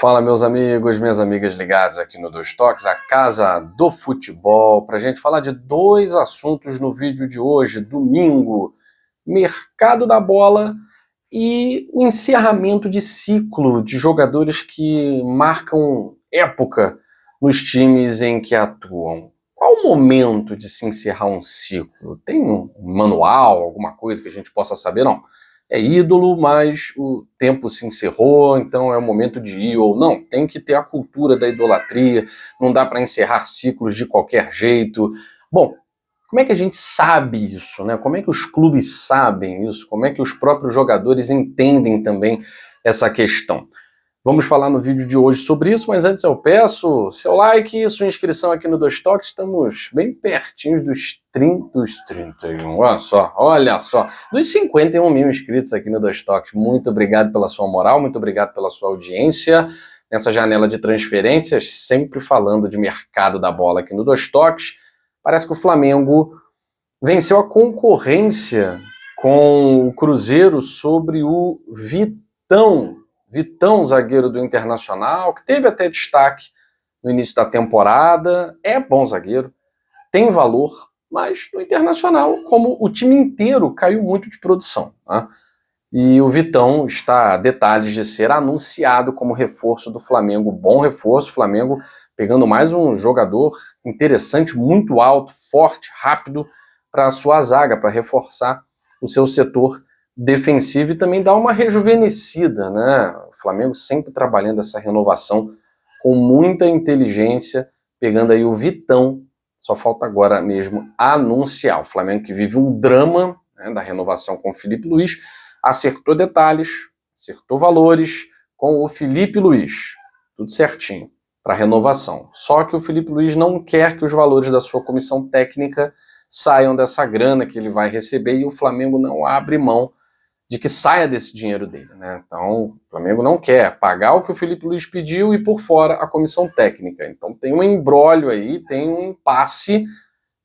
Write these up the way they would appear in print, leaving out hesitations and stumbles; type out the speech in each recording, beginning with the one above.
Fala, meus amigos, minhas amigas ligadas aqui no Dois Toques, a casa do futebol, para a gente falar de dois assuntos no vídeo de hoje, domingo: mercado da bola e o encerramento de ciclo de jogadores que marcam época nos times em que atuam. Qual o momento de se encerrar um ciclo? Tem um manual, alguma coisa que a gente possa saber? Não. É ídolo, mas o tempo se encerrou, então é o momento de ir ou não. Tem que ter a cultura da idolatria, não dá para encerrar ciclos de qualquer jeito. Bom, como é que a gente sabe isso, né? Como é que os clubes sabem isso? Como é que os próprios jogadores entendem também essa questão? Vamos falar no vídeo de hoje sobre isso, mas antes eu peço seu like e sua inscrição aqui no Dois Toques. Estamos bem pertinhos dos 31, olha só, dos 51 mil inscritos aqui no Dois Toques. Muito obrigado pela sua moral, muito obrigado pela sua audiência nessa janela de transferências, sempre falando de mercado da bola aqui no Dois Toques. Parece que o Flamengo venceu a concorrência com o Cruzeiro sobre o Vitão, zagueiro do Internacional, que teve até destaque no início da temporada, é bom zagueiro, tem valor, mas no Internacional, como o time inteiro caiu muito de produção, né? E o Vitão está a detalhes de ser anunciado como reforço do Flamengo, bom reforço, Flamengo pegando mais um jogador interessante, muito alto, forte, rápido, para a sua zaga, para reforçar o seu setor defensivo e também dar uma rejuvenescida, né? O Flamengo sempre trabalhando essa renovação com muita inteligência, pegando aí o Vitão, só falta agora mesmo anunciar. O Flamengo que vive um drama, né, da renovação com o Felipe Luiz, acertou detalhes, acertou valores com o Felipe Luiz, tudo certinho para renovação. Só que o Felipe Luiz não quer que os valores da sua comissão técnica saiam dessa grana que ele vai receber e o Flamengo não abre mão de que saia desse dinheiro dele, né? Então, o Flamengo não quer pagar o que o Felipe Luiz pediu e por fora a comissão técnica. Então tem um imbróglio aí, tem um impasse,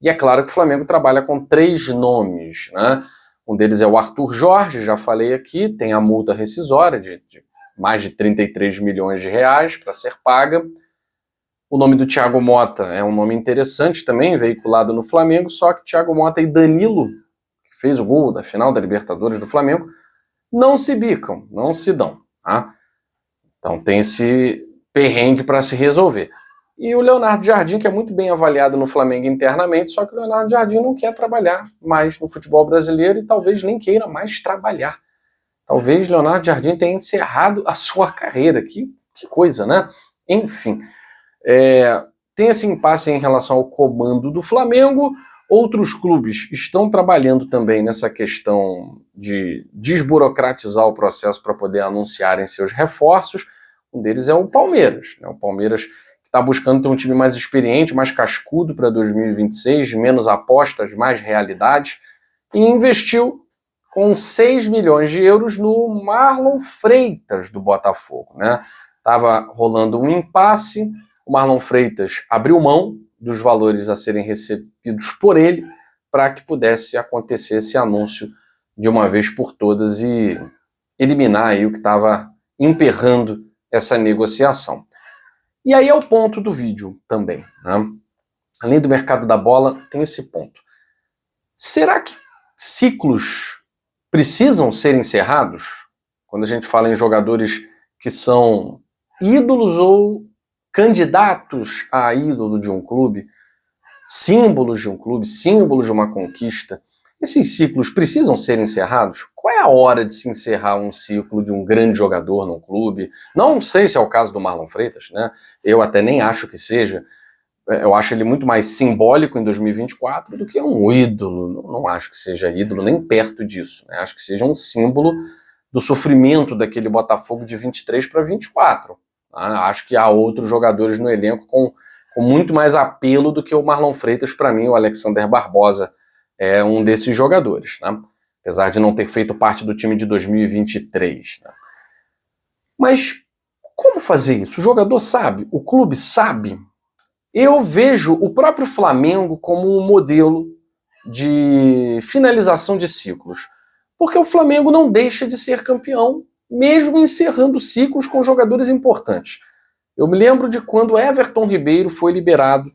e é claro que o Flamengo trabalha com 3 nomes, né? Um deles é o Arthur Jorge, já falei aqui, tem a multa rescisória de mais de 33 milhões de reais para ser paga. O nome do Thiago Motta é um nome interessante também, veiculado no Flamengo, só que Thiago Motta e Danilo, que fez o gol da final da Libertadores do Flamengo, não se bicam, não se dão, tá? Então tem esse perrengue para se resolver. E o Leonardo Jardim, que é muito bem avaliado no Flamengo internamente, só que o Leonardo Jardim não quer trabalhar mais no futebol brasileiro e talvez nem queira mais trabalhar. Talvez Leonardo Jardim tenha encerrado a sua carreira. Que coisa, né? Enfim, tem esse impasse em relação ao comando do Flamengo. Outros clubes estão trabalhando também nessa questão de desburocratizar o processo para poder anunciarem seus reforços. Um deles é o Palmeiras, né? O Palmeiras que está buscando ter um time mais experiente, mais cascudo para 2026, menos apostas, mais realidades, e investiu com 6 milhões de euros no Marlon Freitas do Botafogo, né? Estava rolando um impasse, o Marlon Freitas abriu mão dos valores a serem recebidos por ele para que pudesse acontecer esse anúncio de uma vez por todas e eliminar aí o que estava emperrando essa negociação. E aí é o ponto do vídeo também, né? Além do mercado da bola, tem esse ponto. Será que ciclos precisam ser encerrados? Quando a gente fala em jogadores que são ídolos ou candidatos a ídolo de um clube, símbolos de um clube, símbolos de uma conquista, esses ciclos precisam ser encerrados? Qual é a hora de se encerrar um ciclo de um grande jogador num clube? Não sei se é o caso do Marlon Freitas, né? Eu até nem acho que seja. Eu acho ele muito mais simbólico em 2024 do que um ídolo. Não acho que seja ídolo nem perto disso, né? Acho que seja um símbolo do sofrimento daquele Botafogo de 23 para 24. Acho que há outros jogadores no elenco com muito mais apelo do que o Marlon Freitas. Para mim, o Alexander Barbosa é um desses jogadores, né? Apesar de não ter feito parte do time de 2023. Né? Mas como fazer isso? O jogador sabe? O clube sabe? Eu vejo o próprio Flamengo como um modelo de finalização de ciclos. Porque o Flamengo não deixa de ser campeão mesmo encerrando ciclos com jogadores importantes. Eu me lembro de quando Everton Ribeiro foi liberado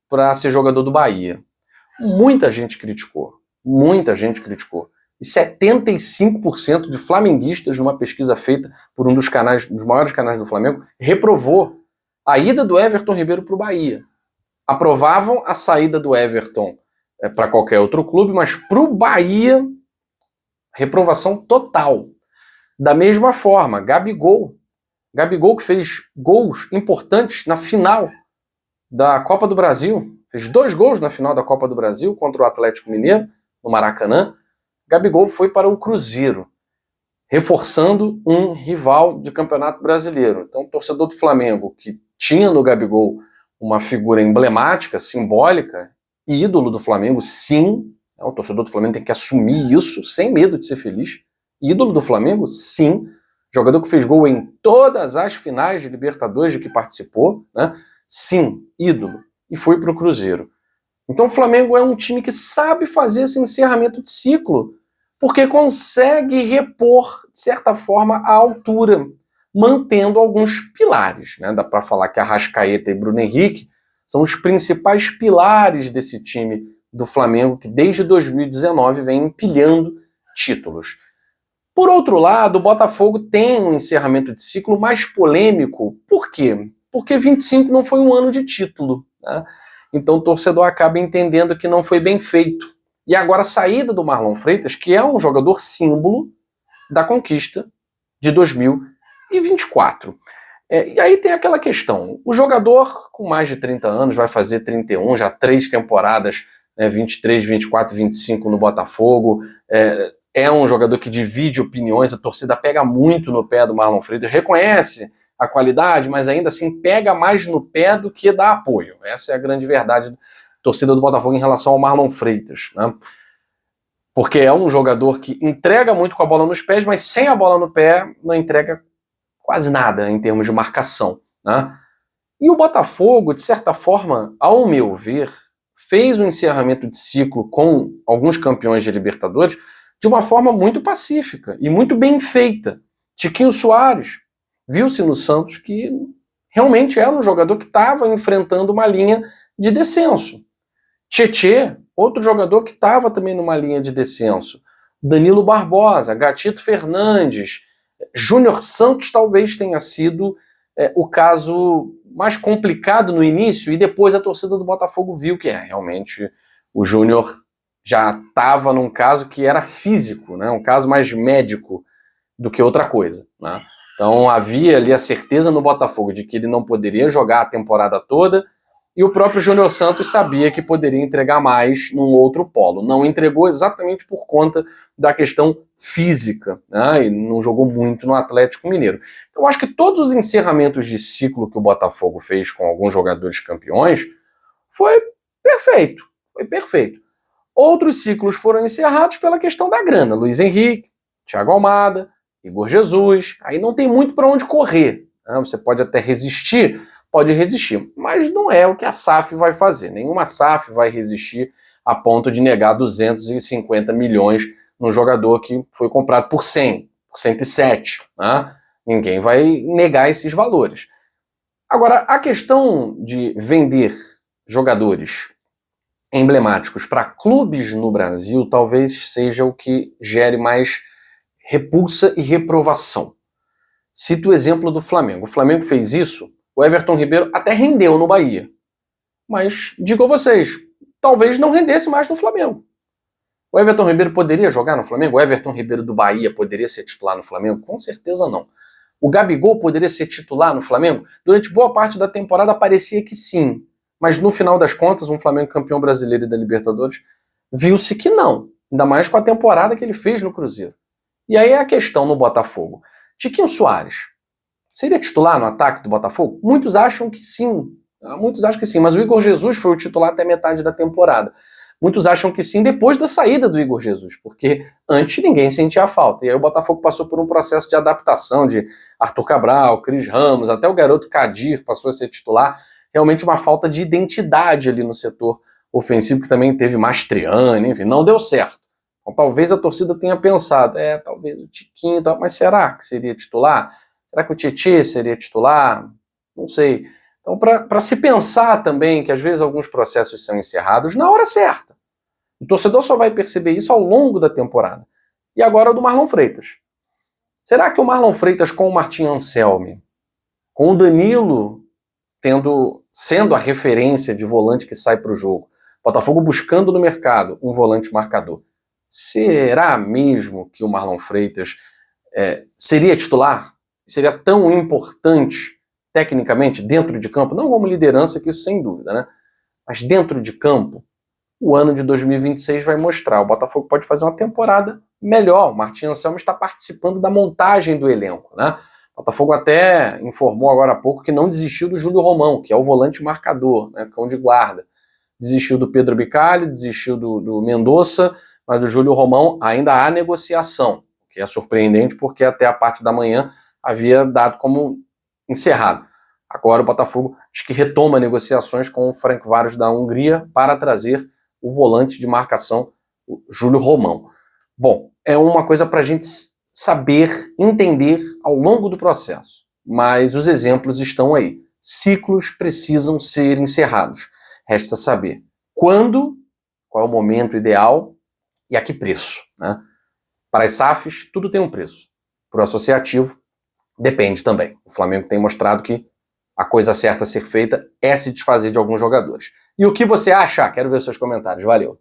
para ser jogador do Bahia. Muita gente criticou. Muita gente criticou. E 75% de flamenguistas, numa pesquisa feita por um dos maiores canais do Flamengo, reprovou a ida do Everton Ribeiro para o Bahia. Aprovavam a saída do Everton para qualquer outro clube, mas para o Bahia, reprovação total. Da mesma forma, Gabigol que fez gols importantes na final da Copa do Brasil, fez 2 gols na final da Copa do Brasil contra o Atlético Mineiro, no Maracanã. Gabigol foi para o Cruzeiro, reforçando um rival de Campeonato Brasileiro. Então, o torcedor do Flamengo, que tinha no Gabigol uma figura emblemática, simbólica, ídolo do Flamengo, sim, o torcedor do Flamengo tem que assumir isso, sem medo de ser feliz. Ídolo do Flamengo, sim. Jogador que fez gol em todas as finais de Libertadores de que participou, né? Sim, ídolo. E foi para o Cruzeiro. Então o Flamengo é um time que sabe fazer esse encerramento de ciclo, porque consegue repor, de certa forma, a altura, mantendo alguns pilares, né? Dá para falar que Arrascaeta e Bruno Henrique são os principais pilares desse time do Flamengo, que desde 2019 vem empilhando títulos. Por outro lado, o Botafogo tem um encerramento de ciclo mais polêmico. Por quê? Porque 25 não foi um ano de título, né? Então o torcedor acaba entendendo que não foi bem feito. E agora a saída do Marlon Freitas, que é um jogador símbolo da conquista de 2024. E aí tem aquela questão, o jogador com mais de 30 anos, vai fazer 31, já 3 temporadas, 23, 24, 25 no Botafogo, é um jogador que divide opiniões, a torcida pega muito no pé do Marlon Freitas, reconhece a qualidade, mas ainda assim pega mais no pé do que dá apoio. Essa é a grande verdade da torcida do Botafogo em relação ao Marlon Freitas, né? Porque é um jogador que entrega muito com a bola nos pés, mas sem a bola no pé não entrega quase nada em termos de marcação, né? E o Botafogo, de certa forma, ao meu ver, fez um encerramento de ciclo com alguns campeões de Libertadores de uma forma muito pacífica e muito bem feita. Tiquinho Soares viu-se no Santos que realmente era um jogador que estava enfrentando uma linha de descenso. Tietê, outro jogador que estava também numa linha de descenso. Danilo Barbosa, Gatito Fernandes, Júnior Santos talvez tenha sido o caso mais complicado no início, e depois a torcida do Botafogo viu que realmente o Júnior já estava num caso que era físico, né? Um caso mais médico do que outra coisa, né? Então havia ali a certeza no Botafogo de que ele não poderia jogar a temporada toda, e o próprio Júnior Santos sabia que poderia entregar mais num outro polo. Não entregou exatamente por conta da questão física, né? E não jogou muito no Atlético Mineiro. Então eu acho que todos os encerramentos de ciclo que o Botafogo fez com alguns jogadores campeões foi perfeito, foi perfeito. Outros ciclos foram encerrados pela questão da grana. Luiz Henrique, Thiago Almada, Igor Jesus. Aí não tem muito para onde correr, né? Você pode até resistir, pode resistir, mas não é o que a SAF vai fazer. Nenhuma SAF vai resistir a ponto de negar 250 milhões num jogador que foi comprado por 100, por 107. Né? Ninguém vai negar esses valores. Agora, a questão de vender jogadores emblemáticos para clubes no Brasil talvez seja o que gere mais repulsa e reprovação. Cito o exemplo do Flamengo. O Flamengo fez isso, o Everton Ribeiro até rendeu no Bahia. Mas, digo a vocês, talvez não rendesse mais no Flamengo. O Everton Ribeiro poderia jogar no Flamengo? O Everton Ribeiro do Bahia poderia ser titular no Flamengo? Com certeza não. O Gabigol poderia ser titular no Flamengo? Durante boa parte da temporada parecia que sim. Mas no final das contas, um Flamengo campeão brasileiro e da Libertadores, viu-se que não. Ainda mais com a temporada que ele fez no Cruzeiro. E aí é a questão no Botafogo. Tiquinho Soares seria titular no ataque do Botafogo? Muitos acham que sim. Muitos acham que sim, mas o Igor Jesus foi o titular até metade da temporada. Muitos acham que sim depois da saída do Igor Jesus, porque antes ninguém sentia a falta. E aí o Botafogo passou por um processo de adaptação de Arthur Cabral, Cris Ramos, até o garoto Kadir passou a ser titular. Realmente uma falta de identidade ali no setor ofensivo, que também teve Mastriani, enfim, não deu certo. Então, talvez a torcida tenha pensado, talvez o Tiquinho, mas será que seria titular? Será que o Tietê seria titular? Não sei. Então, para se pensar também que às vezes alguns processos são encerrados na hora certa. O torcedor só vai perceber isso ao longo da temporada. E agora o do Marlon Freitas. Será que o Marlon Freitas com o Martim Anselmi, com o Danilo sendo a referência de volante que sai para o jogo, Botafogo buscando no mercado um volante marcador, será mesmo que o Marlon Freitas seria titular? Seria tão importante tecnicamente dentro de campo? Não como liderança, que isso sem dúvida, né? Mas dentro de campo, o ano de 2026 vai mostrar. O Botafogo pode fazer uma temporada melhor. O Martim Anselmi está participando da montagem do elenco, né? O Botafogo até informou agora há pouco que não desistiu do Júlio Romão, que é o volante marcador, né, cão de guarda. Desistiu do Pedro Bicalho, desistiu do Mendonça, mas o Júlio Romão ainda há negociação, que é surpreendente porque até a parte da manhã havia dado como encerrado. Agora o Botafogo diz que retoma negociações com o Ferencváros da Hungria para trazer o volante de marcação, o Júlio Romão. Bom, é uma coisa para a gente saber, entender ao longo do processo. Mas os exemplos estão aí. Ciclos precisam ser encerrados. Resta saber quando, qual é o momento ideal e a que preço, né? Para as SAFs, tudo tem um preço. Para o associativo, depende também. O Flamengo tem mostrado que a coisa certa a ser feita é se desfazer de alguns jogadores. E o que você acha? Quero ver seus comentários. Valeu!